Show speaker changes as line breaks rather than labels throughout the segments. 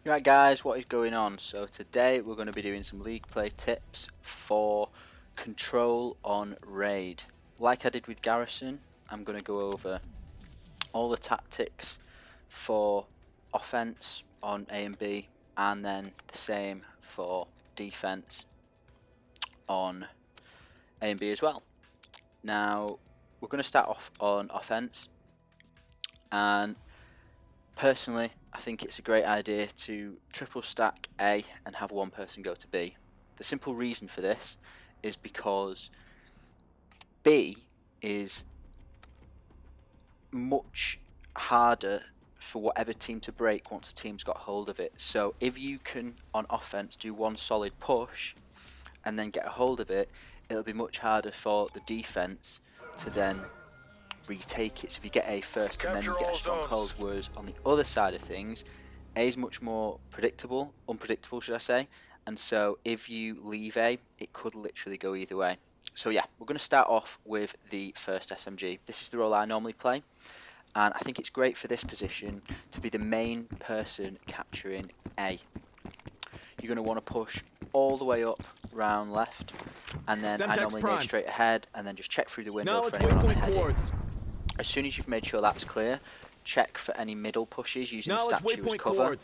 Right guys, what is going on? So today we're going to be doing some League play tips for control on raid. Like I did with Garrison, I'm going to go over all the tactics for offense on A and B, and then the same for defense on A and B as well. Now we're going to start off on offense, and personally, I think it's a great idea to triple stack A and have one person go to B. The simple reason for this is because B is much harder for whatever team to break once a team's got hold of it. So if you can, on offense, do one solid push and then get a hold of it, it'll be much harder for the defense to then retake it. So if you get A first and then you get a stronghold, whereas on the other side of things, A is much more unpredictable should I say, and so if you leave A, it could literally go either way. So yeah, we're going to start off with the first SMG. This is the role I normally play, and I think it's great for this position to be the main person capturing A. You're going to want to push all the way up round left, and then I normally nade straight ahead and then just check through the window for anyone on the heady. As soon as you've made sure that's clear, check for any middle pushes using the statue as cover.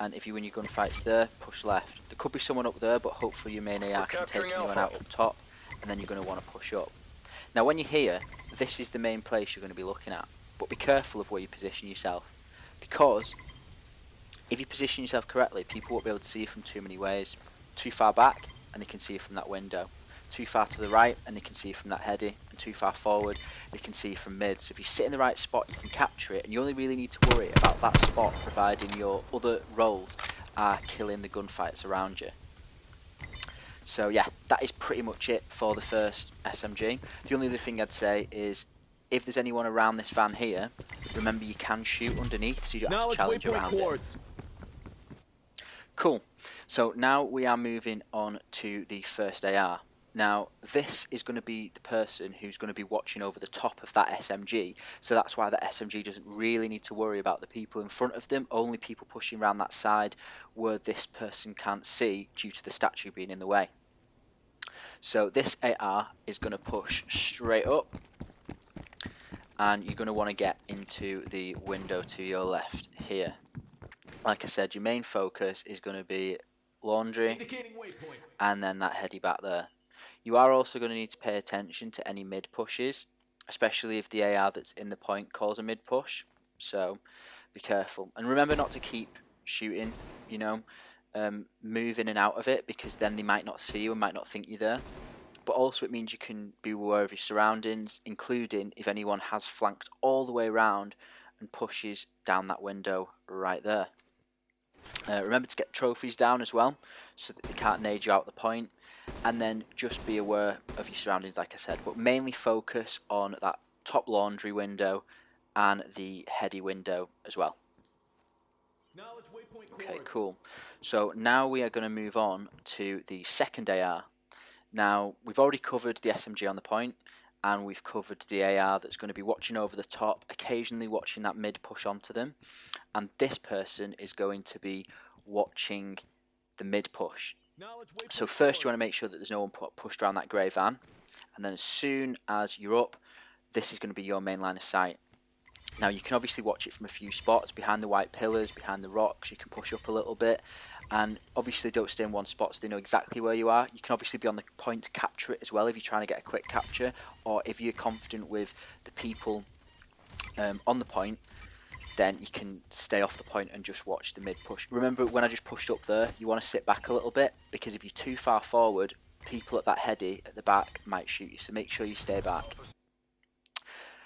And if you win your gunfights there, push left. There could be someone up there, but hopefully your main AR can take anyone out up top, and then you're going to want to push up. Now when you're here, this is the main place you're going to be looking at, but be careful of where you position yourself, because if you position yourself correctly, people won't be able to see you from too many ways. Too far back, and they can see you from that window. Too far to the right, and they can see you from that heady, and too far forward, they can see you from mid. So if you sit in the right spot, you can capture it, and you only really need to worry about that spot, providing your other roles are killing the gunfights around you. So yeah, that is pretty much it for the first SMG. The only other thing I'd say is, if there's anyone around this van here, remember you can shoot underneath, so you don't have to challenge around it. Cool. So now we are moving on to the first AR. Now this is going to be the person who's going to be watching over the top of that SMG, so that's why that SMG doesn't really need to worry about the people in front of them, only people pushing around that side where this person can't see due to the statue being in the way. So this AR is going to push straight up, and you're going to want to get into the window to your left here. Like I said, your main focus is going to be laundry and then that heady back there. You are also going to need to pay attention to any mid pushes, especially if the AR that's in the point calls a mid push, so be careful. And remember not to keep shooting, you know, move in and out of it, because then they might not see you and might not think you're there. But also it means you can be aware of your surroundings, including if anyone has flanked all the way around and pushes down that window right there. Remember to get trophies down as well, so that they can't nade you out the point, and then just be aware of your surroundings like I said, but mainly focus on that top laundry window and the heady window as well. Okay, cool. So now we are going to move on to the second AR. Now we've already covered the SMG on the point, and we've covered the AR that's going to be watching over the top, occasionally watching that mid push onto them, and this person is going to be watching the mid push. So first you want to make sure that there's no one pushed around that grey van, and then as soon as you're up, this is going to be your main line of sight. Now you can obviously watch it from a few spots, behind the white pillars, behind the rocks, you can push up a little bit, and obviously don't stay in one spot so they know exactly where you are. You can obviously be on the point to capture it as well if you're trying to get a quick capture, or if you're confident with the people on the point, then you can stay off the point and just watch the mid push. Remember when I just pushed up there, you want to sit back a little bit, because if you're too far forward, people at that heady at the back might shoot you, so make sure you stay back.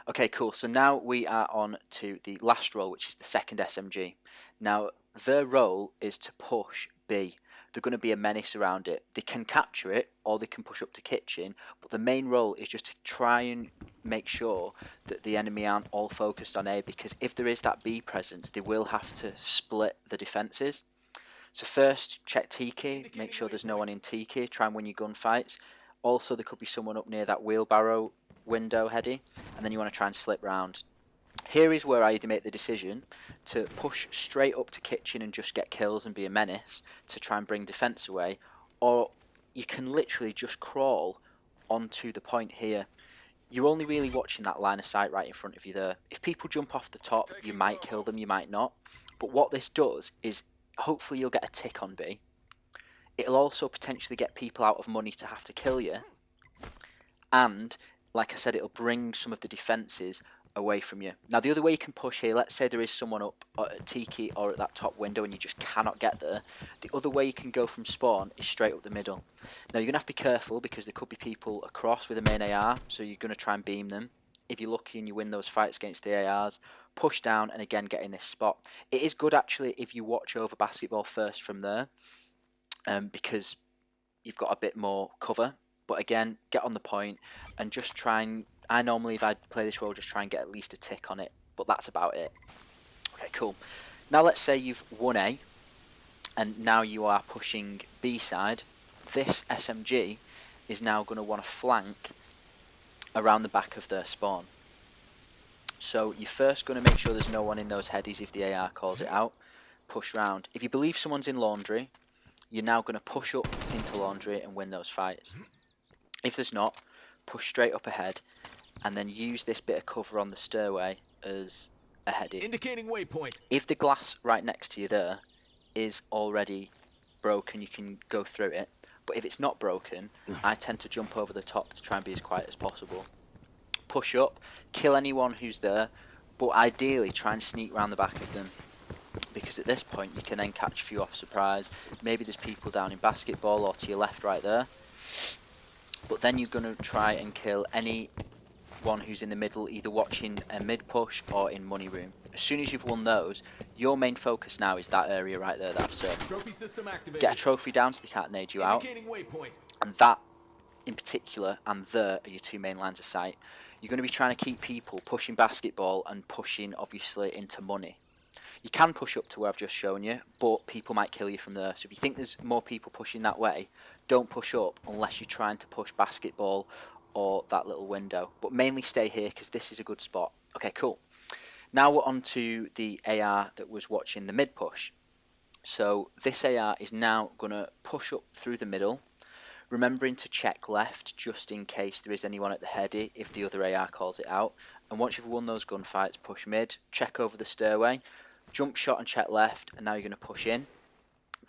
Okay, cool, so now we are on to the last role, which is the second SMG. Now their role is to push B. They're going to be a menace around it. They can capture it, or they can push up to kitchen, but the main role is just to try and make sure that the enemy aren't all focused on A, because if there is that B presence, they will have to split the defences. So first, check T key, make sure there's no one in T key, try and win your gunfights. Also, there could be someone up near that wheelbarrow window heady, and then you want to try and slip round. Here is where I either make the decision to push straight up to kitchen and just get kills and be a menace to try and bring defence away, or you can literally just crawl onto the point here. You're only really watching that line of sight right in front of you there. If people jump off the top, you might kill them, you might not. But what this does is hopefully you'll get a tick on B. It'll also potentially get people out of money to have to kill you. And, like I said, it'll bring some of the defences away from you. Now, the other way you can push here, let's say there is someone up at Tiki or at that top window and you just cannot get there. The other way you can go from spawn is straight up the middle. Now, you're going to have to be careful because there could be people across with a main AR, so you're going to try and beam them. If you're lucky and you win those fights against the ARs, push down and again get in this spot. It is good actually if you watch over basketball first from there, because you've got a bit more cover. But again, get on the point and just try and... I normally, if I play this role, just try and get at least a tick on it. But that's about it. Okay, cool. Now let's say you've won A, and now you are pushing B side. This SMG is now going to want to flank around the back of their spawn. So you're first going to make sure there's no one in those headies if the AR calls it out. Push round. If you believe someone's in laundry, you're now going to push up into laundry and win those fights. If there's not, push straight up ahead and then use this bit of cover on the stairway as a heading.
Indicating waypoint.
If the glass right next to you there is already broken, you can go through it. But if it's not broken, I tend to jump over the top to try and be as quiet as possible. Push up, kill anyone who's there, but ideally try and sneak around the back of them. Because at this point you can then catch a few off surprise. Maybe there's people down in basketball or to your left right there. But then you're going to try and kill anyone who's in the middle, either watching a mid push or in money room. As soon as you've won those, your main focus now is that area right there, that circle.
Trophy system activated.
Get a trophy down so they can't nade you out.
Indicating waypoint.
And that in particular and there are your two main lines of sight. You're going to be trying to keep people pushing basketball and pushing obviously into money. You can push up to where I've just shown you, but people might kill you from there. So if you think there's more people pushing that way, don't push up unless you're trying to push basketball or that little window. But mainly stay here because this is a good spot. Okay, cool. Now we're on to the AR that was watching the mid push. So this AR is now going to push up through the middle, remembering to check left just in case there is anyone at the heady if the other AR calls it out. And once you've won those gunfights, push mid, check over the stairway, jump shot and check left, and now you're going to push in.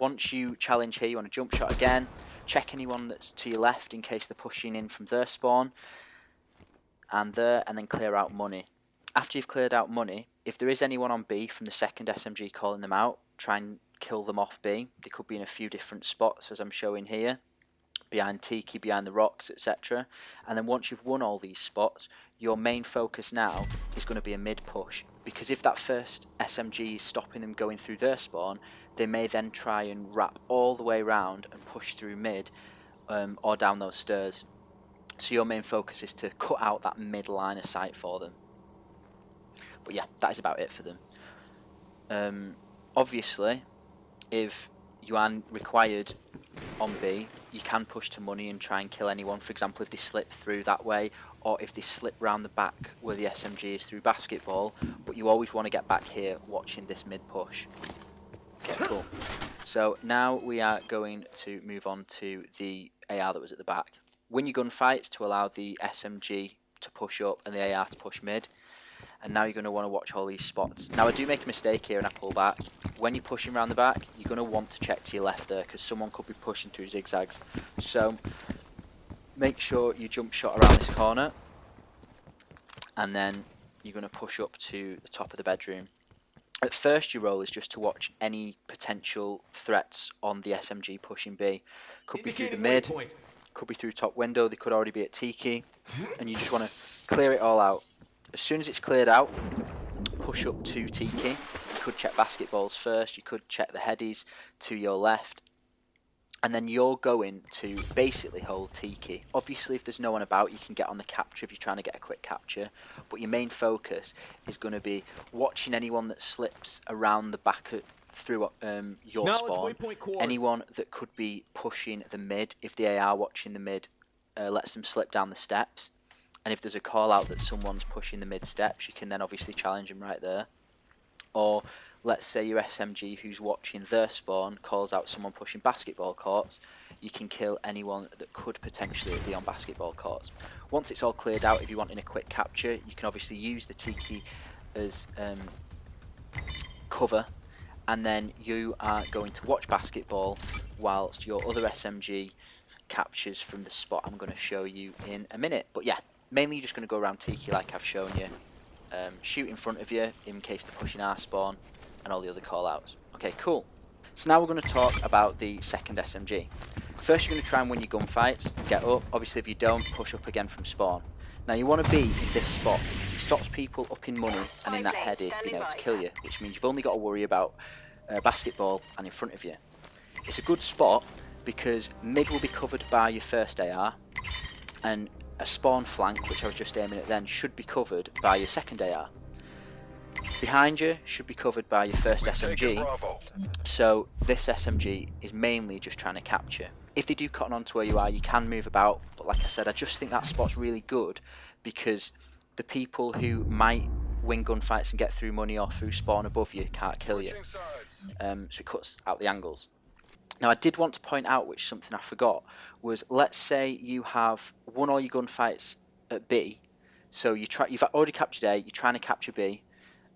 Once you challenge here, you want to jump shot again, check anyone that's to your left in case they're pushing in from their spawn, and there, and then clear out money. After you've cleared out money, if there is anyone on B from the second SMG calling them out, try and kill them off B. They could be in a few different spots as I'm showing here, behind Tiki, behind the rocks, etc. And then once you've won all these spots, your main focus now is going to be a mid push, because if that first SMG is stopping them going through their spawn, they may then try and wrap all the way around and push through mid or down those stairs. So your main focus is to cut out that mid line of sight for them. But yeah, that is about it for them. Obviously, if you are required on B, you can push to money and try and kill anyone. For example, if they slip through that way, or if they slip round the back where the SMG is through basketball. But you always want to get back here watching this mid push. Okay, cool. So now we are going to move on to the AR that was at the back. Win your gunfights to allow the SMG to push up and the AR to push mid. And now you're going to want to watch all these spots. Now I do make a mistake here and I pull back. When you're pushing around the back, you're going to want to check to your left there because someone could be pushing through zigzags. So make sure you jump shot around this corner, and then you're going to push up to the top of the bedroom. At first your role is just to watch any potential threats on the SMG pushing B. Could be through the mid, could be through top window, they could already be at Tiki, and you just want to clear it all out. As soon as it's cleared out, push up to Tiki. You could check basketballs first, you could check the headies to your left, and then you're going to basically hold Tiki. Obviously if there's no one about, you can get on the capture if you're trying to get a quick capture, but your main focus is going to be watching anyone that slips around the back through your spawn. Anyone that could be pushing the mid, if the AR watching the mid lets them slip down the steps. and if there's a call out that someone's pushing the mid steps, you can then obviously challenge them right there. Or let's say your SMG who's watching their spawn calls out someone pushing basketball courts, you can kill anyone that could potentially be on basketball courts. Once it's all cleared out, if you want in a quick capture, you can obviously use the Tiki as cover, and then you are going to watch basketball whilst your other SMG captures from the spot I'm going to show you in a minute. But yeah, mainly you're just going to go around Tiki like I've shown you. Shoot in front of you in case they're pushing our spawn, and all the other call outs. Okay, cool. So now we're going to talk about the second SMG. First, you're going to try and win your gunfights, get up. Obviously, if you don't, push up again from spawn. Now you want to be in this spot because it stops people up in money and in that heady being able to kill you, which means you've only got to worry about basketball and in front of you. It's a good spot because mid will be covered by your first AR, and a spawn flank, which I was just aiming at then, should be covered by your second AR. Behind you should be covered by your first SMG, so this SMG is mainly just trying to capture. If they do cotton on to where you are, you can move about, but like I said, I just think that spot's really good because the people who might win gunfights and get through money or through spawn above you can't kill you, so it cuts out the angles. Now I did want to point out, which is something I forgot, was let's say you have won all your gunfights at B, so you've already captured A, you're trying to capture B,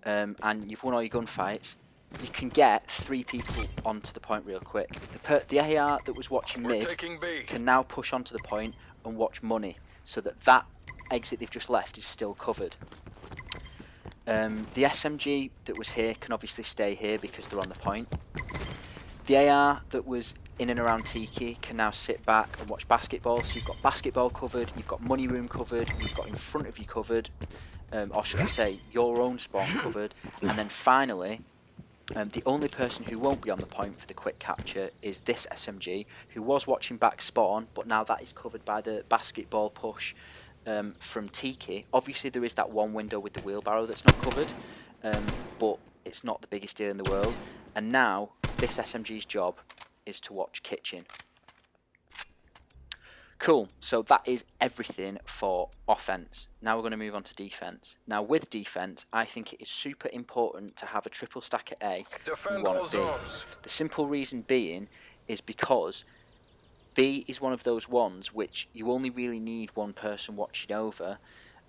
and you've won all your gunfights. You can get 3 people onto the point real quick. The AR that was watching mid can now push onto the point and watch money, so that exit they've just left is still covered. The SMG that was here can obviously stay here because they're on the point. The AR that was in and around Tiki can now sit back and watch basketball, so you've got basketball covered, you've got money room covered, you've got in front of you covered, or should I say your own spawn covered, and then finally the only person who won't be on the point for the quick capture is this SMG, who was watching back spawn, but now that is covered by the basketball push from Tiki. Obviously there is that one window with the wheelbarrow that's not covered, but it's not the biggest deal in the world. And now this SMG's job is to watch kitchen. Cool, so that is everything for offense. Now we're going to move on to defense. Now with defense, I think it is super important to have a triple stack at A and one at B. The simple reason being is because B is one of those ones which you only really need one person watching over,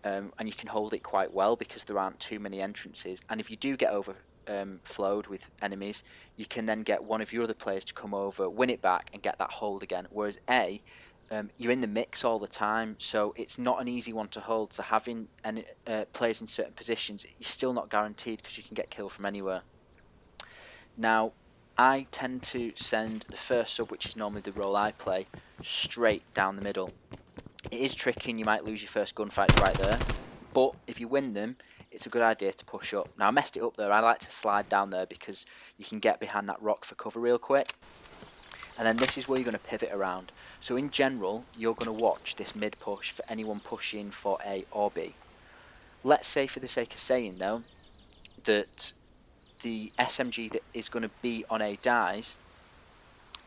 and you can hold it quite well because there aren't too many entrances. And if you do get overflowed with enemies, you can then get one of your other players to come over, win it back, and get that hold again. Whereas A, you're in the mix all the time, so it's not an easy one to hold. So having players in certain positions, you're still not guaranteed because you can get killed from anywhere. Now, I tend to send the first sub, which is normally the role I play, straight down the middle. It is tricky and you might lose your first gunfights right there, but if you win them, it's a good idea to push up. Now I messed it up there, I like to slide down there because you can get behind that rock for cover real quick. And then this is where you're going to pivot around. So in general, you're going to watch this mid push for anyone pushing for A or B. Let's say for the sake of saying though, that the SMG that is going to be on A dies,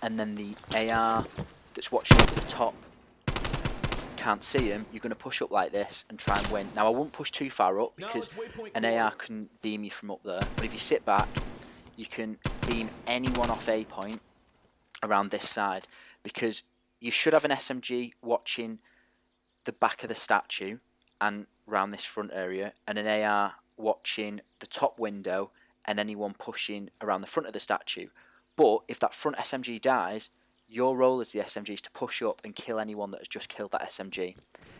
and then the AR that's watching over the top can't see him, you're going to push up like this and try and win. Now I won't push too far up because an AR can beam you from up there, but if you sit back, you can beam anyone off A point around this side, because you should have an SMG watching the back of the statue and around this front area, and an AR watching the top window and anyone pushing around the front of the statue. But if that front SMG dies, your role as the SMG is to push up and kill anyone that has just killed that SMG.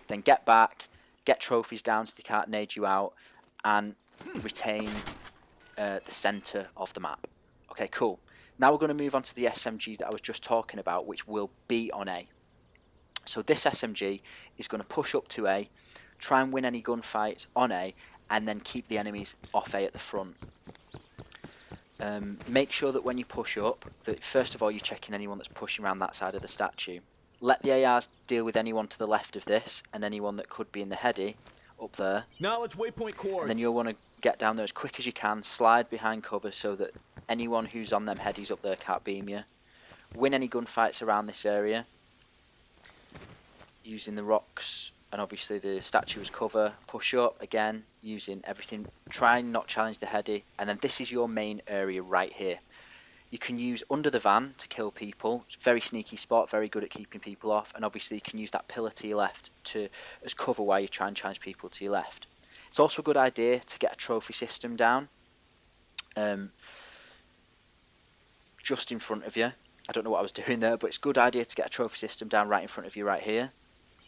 Then get back, get trophies down so they can't nade you out, and retain the centre of the map. Okay, cool. Now we're going to move on to the SMG that I was just talking about, which will be on A. So this SMG is going to push up to A, try and win any gunfights on A, and then keep the enemies off A at the front. Make sure that when you push up, that first of all you're checking anyone that's pushing around that side of the statue. Let the ARs deal with anyone to the left of this, and anyone that could be in the heady up there.
Knowledge waypoint course.
And then you'll want to get down there as quick as you can, slide behind cover so that anyone who's on them headies up there can't beam you. Win any gunfights around this area using the rocks and obviously the statue is cover. Push up again, using everything. Try and not challenge the heady, and then this is your main area right here. You can use under the van to kill people. It's a very sneaky spot, very good at keeping people off, and obviously you can use that pillar to your left as cover while you try and challenge people to your left. It's also a good idea to get a trophy system down, just in front of you. I don't know what I was doing there, but it's a good idea to get a trophy system down right in front of you right here.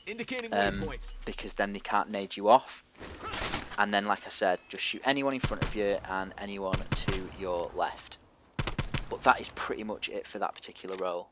Indicating waypoint.
Because then they can't nade you off. And then, like I said, just shoot anyone in front of you and anyone to your left. But that is pretty much it for that particular role.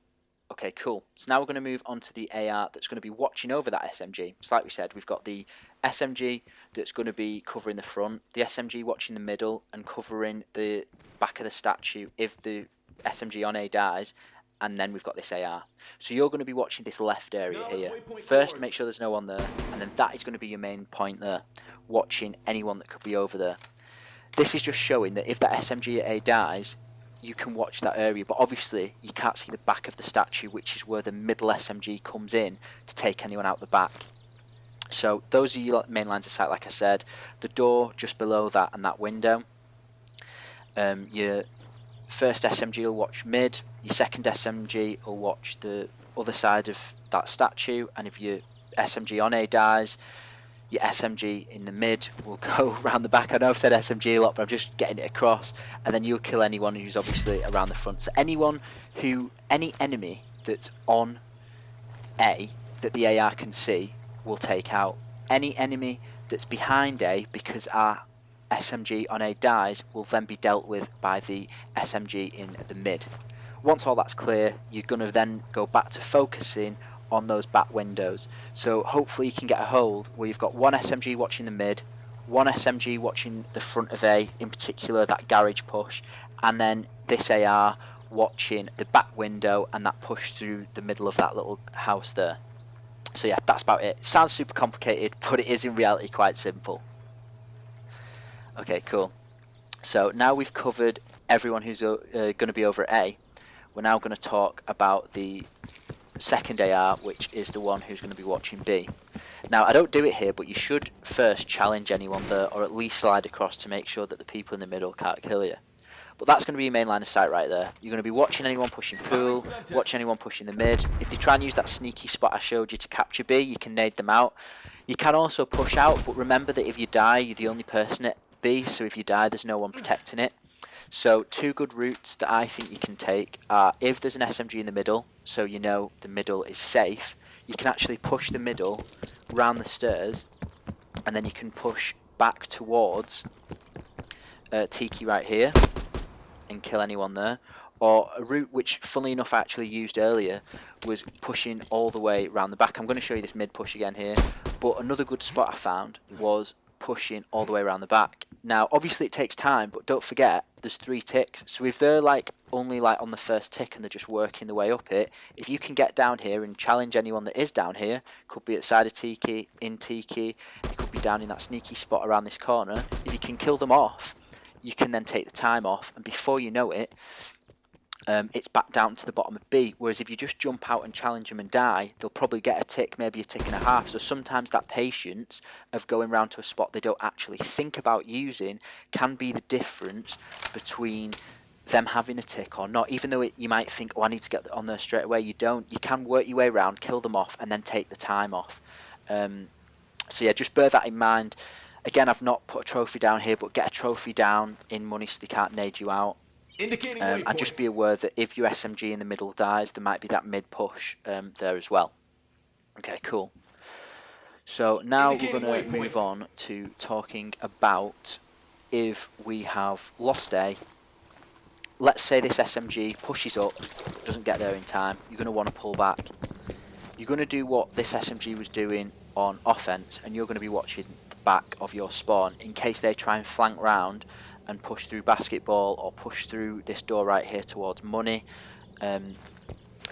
Okay, cool. So now we're going to move on to the AR that's going to be watching over that SMG. So like we said, we've got the SMG that's going to be covering the front, the SMG watching the middle and covering the back of the statue if the SMG on A dies, and then we've got this AR. So you're going to be watching this left area here. First, make sure there's no one there, and then that is going to be your main point there, watching anyone that could be over there. This is just showing that if that SMG at A dies, you can watch that area, but obviously you can't see the back of the statue, which is where the middle SMG comes in to take anyone out the back. So those are your main lines of sight, like I said. The door just below that and that window. Your first SMG will watch mid, your second SMG will watch the other side of that statue, and if your SMG on A dies, your SMG in the mid will go around the back. I know I've said SMG a lot, but I'm just getting it across. And then you'll kill anyone who's obviously around the front. So any enemy that's on A that the AR can see will take out. Any enemy that's behind A, because our SMG on A dies, will then be dealt with by the SMG in the mid. Once all that's clear, you're going to then go back to focusing on those back windows. So hopefully you can get a hold where you've got one SMG watching the mid, one SMG watching the front of A, in particular that garage push, and then this AR watching the back window and that push through the middle of that little house there. So yeah, that's about it. Sounds super complicated, but it is in reality quite simple. Okay, cool. So now we've covered everyone who's going to be over at A. We're now going to talk about the second AR, which is the one who's going to be watching B. Now, I don't do it here, but you should first challenge anyone there, or at least slide across to make sure that the people in the middle can't kill you. But that's going to be your main line of sight right there. You're going to be watching anyone pushing pool, watch anyone pushing the mid. If they try and use that sneaky spot I showed you to capture B, you can nade them out. You can also push out, but remember that if you die, you're the only person at B, so if you die, there's no one protecting it. So two good routes that I think you can take are, if there's an SMG in the middle, so you know the middle is safe, you can actually push the middle round the stairs, and then you can push back towards Tiki right here and kill anyone there. Or a route which, funnily enough, I actually used earlier was pushing all the way around the back. I'm going to show you this mid push again here, but another good spot I found was pushing all the way around the back. Now, obviously it takes time, but don't forget there's 3 ticks. So if they're only on the first tick and they're just working the way up it, if you can get down here and challenge anyone that is down here, could be at the side of Tiki, in Tiki, it could be down in that sneaky spot around this corner. If you can kill them off, you can then take the time off, and before you know it, it's back down to the bottom of B. Whereas if you just jump out and challenge them and die, they'll probably get a tick, maybe a tick and a half. So sometimes that patience of going round to a spot they don't actually think about using can be the difference between them having a tick or not. Even though you might think, oh, I need to get on there straight away, you don't. You can work your way around, kill them off, and then take the time off. So yeah, just bear that in mind. Again, I've not put a trophy down here, but get a trophy down in money so they can't nade you out.
Indicating
And just be aware that if your SMG in the middle dies, there might be that mid push there as well. Okay, cool. So now we're going to move on to talking about if we have lost A. Let's say this SMG pushes up, doesn't get there in time. You're going to want to pull back. You're going to do what this SMG was doing on offense, and you're going to be watching the back of your spawn in case they try and flank round and push through basketball or push through this door right here towards money, and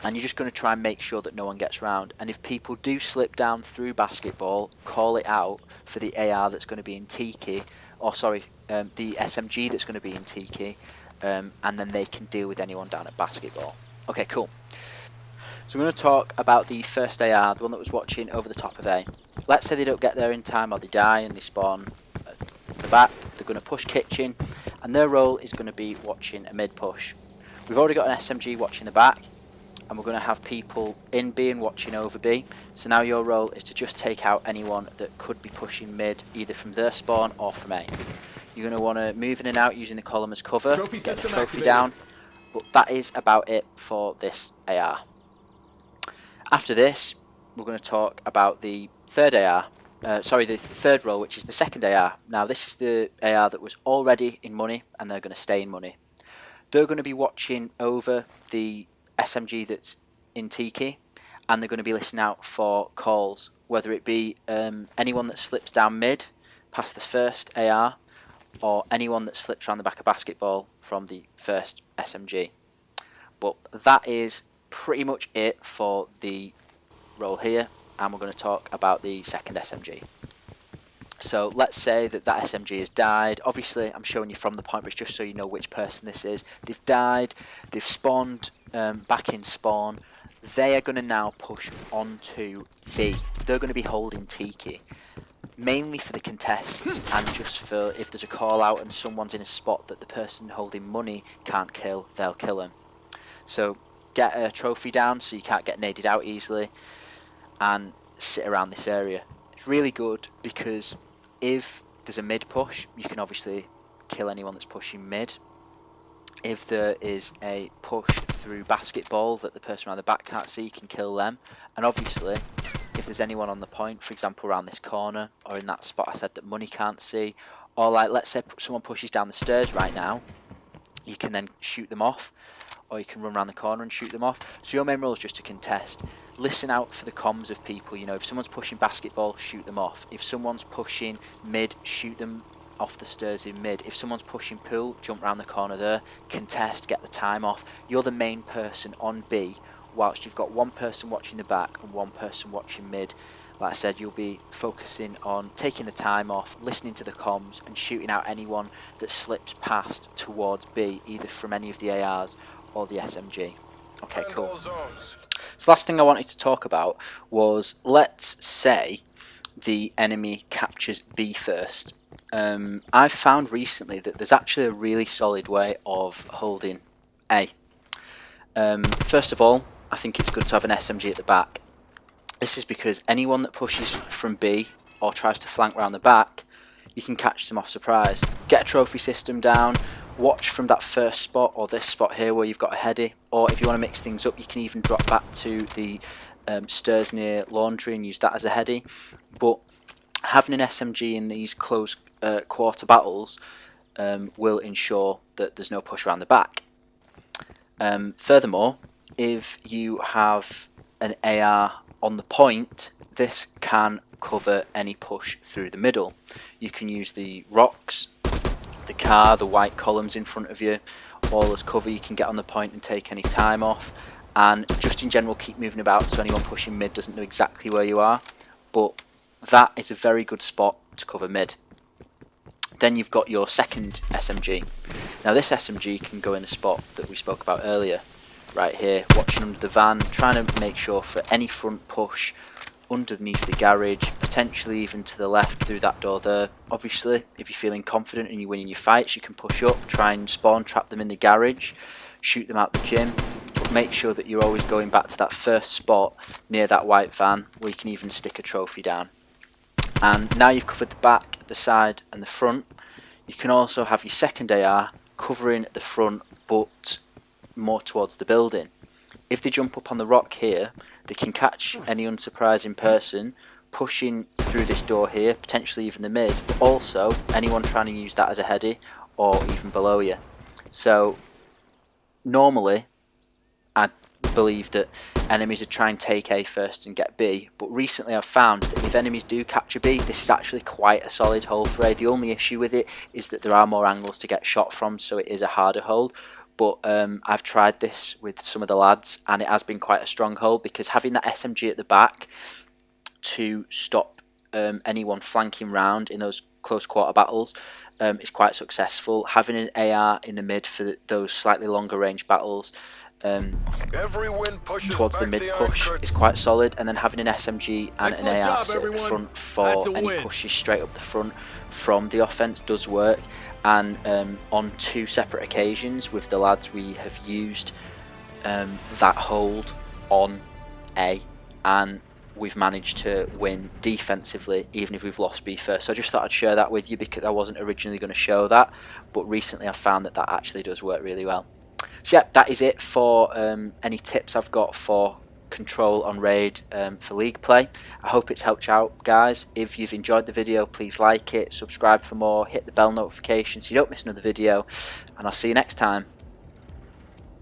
you're just going to try and make sure that no one gets round. And if people do slip down through basketball, call it out for the AR that's going to be in Tiki, or sorry, the SMG that's going to be in Tiki, and then they can deal with anyone down at basketball. Okay, cool. So we're going to talk about the first AR, the one that was watching over the top of A. let's say they don't get there in time or they die and they spawn at the back, they're going to push kitchen, and their role is going to be watching a mid push. We've already got an SMG watching the back, and we're going to have people in B and watching over B. So now your role is to just take out anyone that could be pushing mid, either from their spawn or from A. You're going to want to move in and out using the column as cover,
Trophy
get the
system
trophy
activated.
down, but that is about it for this AR. After this, we're going to talk about the third AR, the third role, which is the second AR. Now this is the AR that was already in money, and they're going to stay in money. They're going to be watching over the SMG that's in Tiki, and they're going to be listening out for calls, whether it be anyone that slips down mid past the first AR, or anyone that slips around the back of basketball from the first SMG. But that is pretty much it for the role here, and we're going to talk about the second SMG. So let's say that SMG has died. Obviously I'm showing you from the point, but it's just so you know which person this is. They've died, they've spawned back in spawn. They are going to now push onto B. They're going to be holding Tiki, mainly for the contests and just for if there's a call out and someone's in a spot that the person holding money can't kill, they'll kill him. So get a trophy down so you can't get naded out easily, and sit around this area. It's really good because if there's a mid push, you can obviously kill anyone that's pushing mid. If there is a push through basketball that the person around the back can't see, you can kill them. And obviously, if there's anyone on the point, for example around this corner, or in that spot I said that money can't see, or like let's say someone pushes down the stairs right now, you can then shoot them off, or you can run around the corner and shoot them off. So your main role is just to contest. Listen out for the comms of people. You know, if someone's pushing basketball, shoot them off. If someone's pushing mid, shoot them off the stairs in mid. If someone's pushing pool, jump around the corner there, contest, get the time off. You're the main person on B, whilst you've got one person watching the back and one person watching mid. Like I said, you'll be focusing on taking the time off, listening to the comms, and shooting out anyone that slips past towards B, either from any of the ARs or the SMG. Okay, cool. So the last thing I wanted to talk about was, let's say the enemy captures B first. I've found recently that there's actually a really solid way of holding A. First of all, I think it's good to have an SMG at the back. This is because anyone that pushes from B or tries to flank round the back, you can catch them off surprise. Get a trophy system down, watch from that first spot or this spot here where you've got a heady, or if you want to mix things up you can even drop back to the stairs near laundry and use that as a heady. But having an SMG in these close quarter battles will ensure that there's no push around the back. Furthermore, if you have an AR on the point, this can cover any push through the middle. You can use the rocks, the car, the white columns in front of you, all as cover. You can get on the point and take any time off, and just in general keep moving about so anyone pushing mid doesn't know exactly where you are. But that is a very good spot to cover mid. Then you've got your second SMG. Now this SMG can go in a spot that we spoke about earlier, right here, watching under the van, trying to make sure for any front push underneath the garage, potentially even to the left through that door there. Obviously, if you're feeling confident and you're winning your fights, you can push up, try and spawn trap them in the garage, shoot them out the gym, but make sure that you're always going back to that first spot near that white van where you can even stick a trophy down. And now you've covered the back, the side and the front, you can also have your second AR covering the front but more towards the building. If they jump up on the rock here, they can catch any unsurprising person pushing through this door here, potentially even the mid, but also anyone trying to use that as a heady or even below you. So normally I believe that enemies would try and take A first and get B, but recently I've found that if enemies do capture B, this is actually quite a solid hold for A. The only issue with it is that there are more angles to get shot from, so it is a harder hold. But I've tried this with some of the lads and it has been quite a strong hold, because having that SMG at the back to stop anyone flanking round in those close quarter battles is quite successful. Having an AR in the mid for those slightly longer range battles
Every wind pushes
towards the
back
mid
the Iron
push
Curtain.
is quite solid, and then having an SMG and
Excellent
an AR
job,
sit at the
everyone.
front for
That's a
any
win.
pushes straight up the front from the offense does work. And on 2 separate occasions with the lads, we have used that hold on A, and we've managed to win defensively even if we've lost B first. So I just thought I'd share that with you because I wasn't originally going to show that, but recently I've found that actually does work really well. So yeah, that is it for any tips I've got for control on raid for league play. I hope it's helped you out, guys. If you've enjoyed the video, please like it, subscribe for more, hit the bell notification so you don't miss another video, and I'll see you next time.